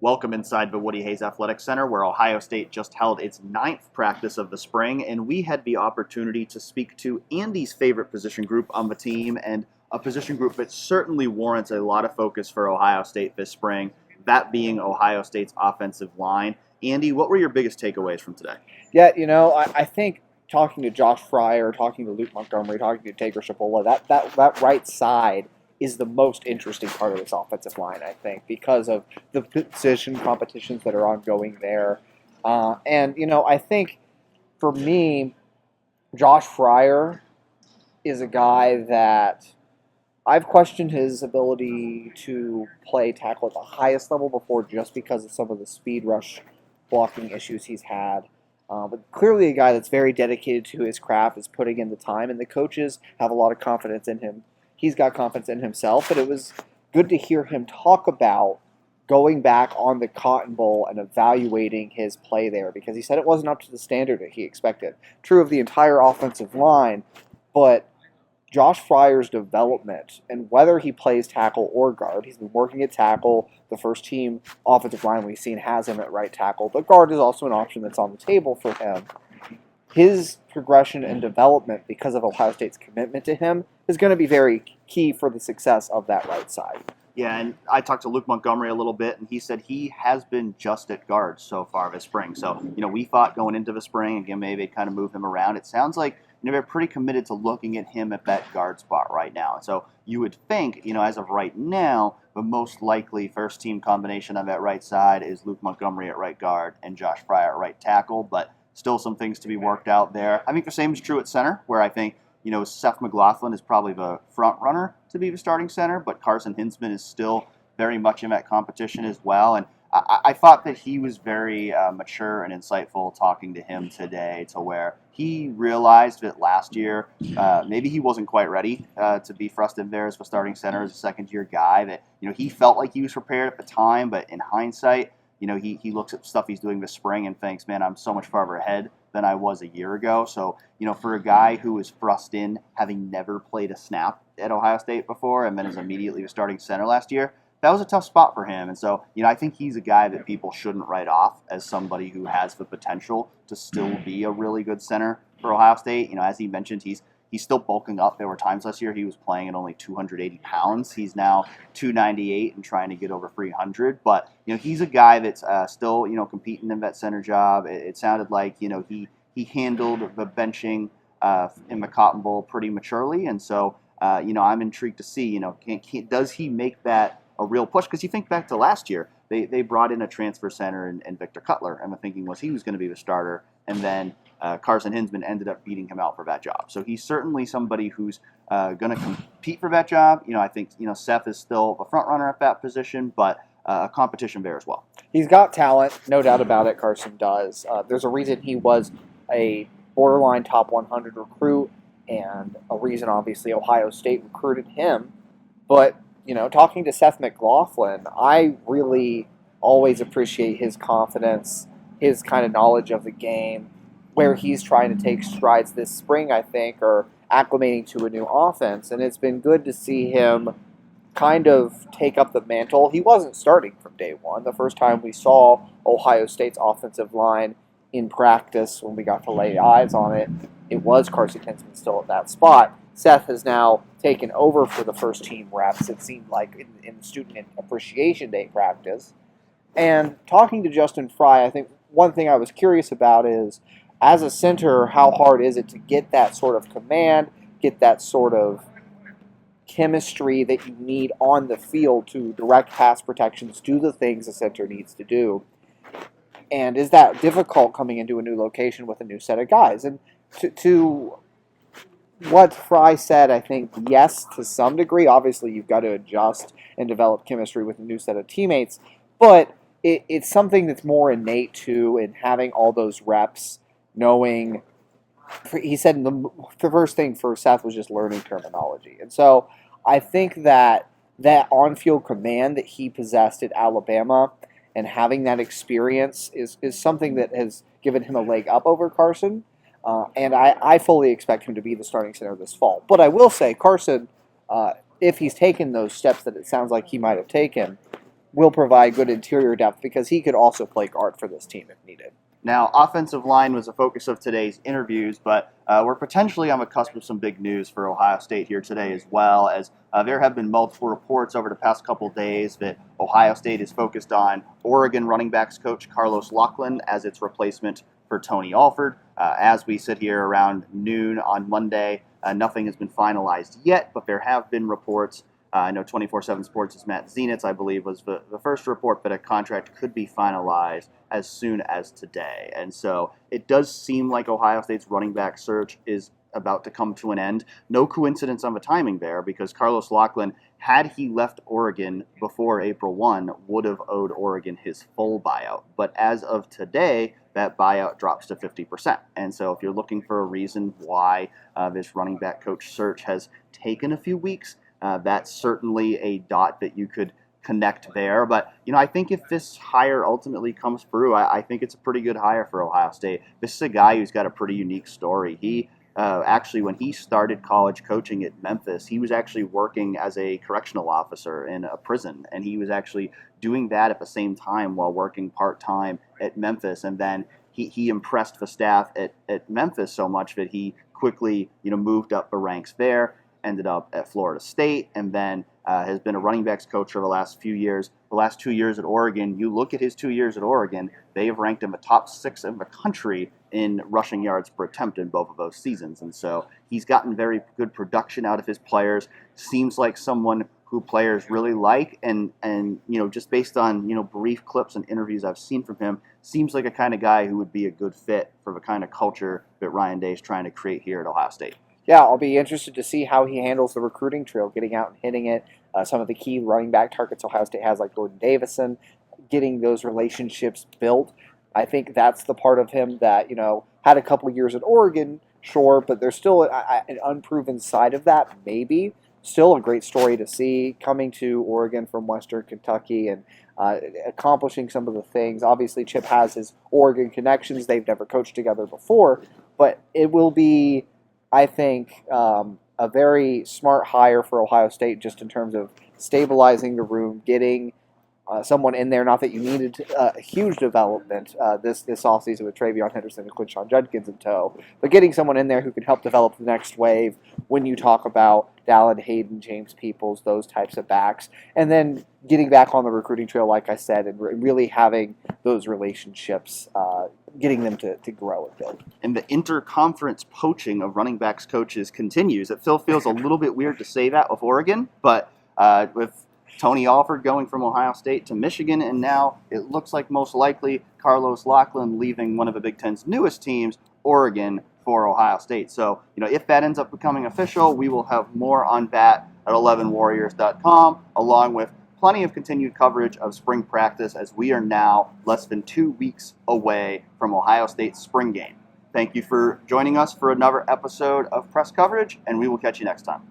Welcome inside the Woody Hayes Athletic Center, where Ohio State just held its 9th practice of the spring, and we had the opportunity to speak to Andy's favorite position group on the team, and a position group that certainly warrants a lot of focus for Ohio State this spring, that being Ohio State's offensive line. Andy, what were your biggest takeaways from today? Yeah, I think talking to Josh Frye, talking to Luke Montgomery, talking to Taker Shapola, that right side is the most interesting part of this offensive line, I think, because of the position competitions that are ongoing there. I think for me, Josh Frye is a guy that I've questioned his ability to play tackle at the highest level before just because of some of the speed rush blocking issues he's had. But clearly a guy that's very dedicated to his craft, is putting in the time, and the coaches have a lot of confidence in him. He's got confidence in himself, but it was good to hear him talk about going back on the Cotton Bowl and evaluating his play there, because he said it wasn't up to the standard that he expected. True of the entire offensive line, but Josh Frye's development and whether he plays tackle or guard, he's been working at tackle. The first team offensive line we've seen has him at right tackle, but guard is also an option that's on the table for him. His progression and development, because of Ohio State's commitment to him, is going to be very key for the success of that right side. Yeah, and I talked to Luke Montgomery a little bit, and he said he has been just at guard so far this spring. So, we thought going into the spring, again, maybe they'd kind of move him around. It sounds like they're pretty committed to looking at him at that guard spot right now. And so you would think, as of right now, the most likely first-team combination on that right side is Luke Montgomery at right guard and Josh Frye at right tackle, but still some things to be worked out there. I think the same is true at center, where I think Seth McLaughlin is probably the front runner to be the starting center, but Carson Hinsman is still very much in that competition as well. And I thought that he was very mature and insightful talking to him today, to where he realized that last year maybe he wasn't quite ready to be thrust in there as the starting center as a second-year guy. That he felt like he was prepared at the time, but in hindsight, he looks at stuff he's doing this spring and thinks, man, I'm so much farther ahead than I was a year ago. So, for a guy who was thrust in, having never played a snap at Ohio State before, and then is immediately the starting center last year, that was a tough spot for him. And so, I think he's a guy that people shouldn't write off as somebody who has the potential to still be a really good center for Ohio State. As he mentioned, he's still bulking up. There were times last year he was playing at only 280 pounds. He's now 298 and trying to get over 300. But, he's a guy that's still, competing in that center job. It sounded like, he handled the benching in the Cotton Bowl pretty maturely. And so, I'm intrigued to see, does he make that a real push? Because you think back to last year, they brought in a transfer center and Victor Cutler, and the thinking was he was going to be the starter, and then Carson Hinsman ended up beating him out for that job. So he's certainly somebody who's going to compete for that job. I think Seth is still the front runner at that position, but a competition there as well. He's got talent, no doubt about it. Carson does. There's a reason he was a borderline top 100 recruit, and a reason obviously Ohio State recruited him. But talking to Seth McLaughlin, I really always appreciate his confidence, his kind of knowledge of the game, where he's trying to take strides this spring, I think, or acclimating to a new offense. And it's been good to see him kind of take up the mantle. He wasn't starting from day one. The first time we saw Ohio State's offensive line in practice, when we got to lay eyes on it, it was Carson Hinsman still at that spot. Seth has now taken over for the first team reps, it seemed like, in Student Appreciation Day practice. And talking to Justin Frye, I think one thing I was curious about is, as a center, how hard is it to get that sort of command, get that sort of chemistry that you need on the field to direct pass protections, do the things a center needs to do? And is that difficult coming into a new location with a new set of guys? And to what Frye said, I think, yes, to some degree. Obviously, you've got to adjust and develop chemistry with a new set of teammates, but it's something that's more innate, too, in having all those reps, knowing. He said the first thing for Seth was just learning terminology. And so I think that on-field command that he possessed at Alabama and having that experience is something that has given him a leg up over Carson. And I fully expect him to be the starting center this fall. But I will say, Carson, if he's taken those steps that it sounds like he might have taken, will provide good interior depth because he could also play guard for this team if needed. Now, offensive line was the focus of today's interviews, but we're potentially on the cusp of some big news for Ohio State here today as well, as there have been multiple reports over the past couple days that Ohio State is focused on Oregon running backs coach Carlos Locklyn as its replacement for Tony Alford. As we sit here around noon on Monday, nothing has been finalized yet, but there have been reports. I know 24/7 Sports' Matt Zenitz, I believe, was the first report, but a contract could be finalized as soon as today. And so it does seem like Ohio State's running back search is about to come to an end. No coincidence on the timing there, because Carlos Locklyn, had he left Oregon before April 1, would have owed Oregon his full buyout. But as of today, that buyout drops to 50%. And so if you're looking for a reason why this running back coach search has taken a few weeks, that's certainly a dot that you could connect there. But, I think if this hire ultimately comes through, I think it's a pretty good hire for Ohio State. This is a guy who's got a pretty unique story. He actually, when he started college coaching at Memphis, he was actually working as a correctional officer in a prison, and he was actually doing that at the same time while working part-time at Memphis. And then he impressed the staff at Memphis so much that he quickly moved up the ranks there, ended up at Florida State, and then has been a running backs coach for the last few years. The last 2 years at Oregon, you look at his 2 years at Oregon, they have ranked in the top 6 in the country in rushing yards per attempt in both of those seasons. And so he's gotten very good production out of his players. Seems like someone who players really like, and just based on brief clips and interviews I've seen from him, seems like a kind of guy who would be a good fit for the kind of culture that Ryan Day is trying to create here at Ohio State. Yeah, I'll be interested to see how he handles the recruiting trail, getting out and hitting it. Some of the key running back targets Ohio State has, like Jordan Davison, getting those relationships built. I think that's the part of him that, had a couple years at Oregon, sure, but there's still an unproven side of that, maybe. Still a great story to see, coming to Oregon from Western Kentucky and accomplishing some of the things. Obviously, Chip has his Oregon connections. They've never coached together before, but it will be, I think, a very smart hire for Ohio State just in terms of stabilizing the room, getting someone in there. Not that you needed a huge development this offseason with Travion Henderson and Quinshon Judkins in tow, but getting someone in there who can help develop the next wave when you talk about Dallin Hayden, James Peoples, those types of backs, and then getting back on the recruiting trail, like I said, and really having those relationships, getting them to grow and build. And the interconference poaching of running backs coaches continues. It still feels a little bit weird to say that with Oregon, but with Tony Alford going from Ohio State to Michigan, and now it looks like most likely Carlos Locklyn leaving one of the Big Ten's newest teams, Oregon, for Ohio State. So, if that ends up becoming official, we will have more on that at 11warriors.com, along with plenty of continued coverage of spring practice, as we are now less than 2 weeks away from Ohio State's spring game. Thank you for joining us for another episode of Press Coverage, and we will catch you next time.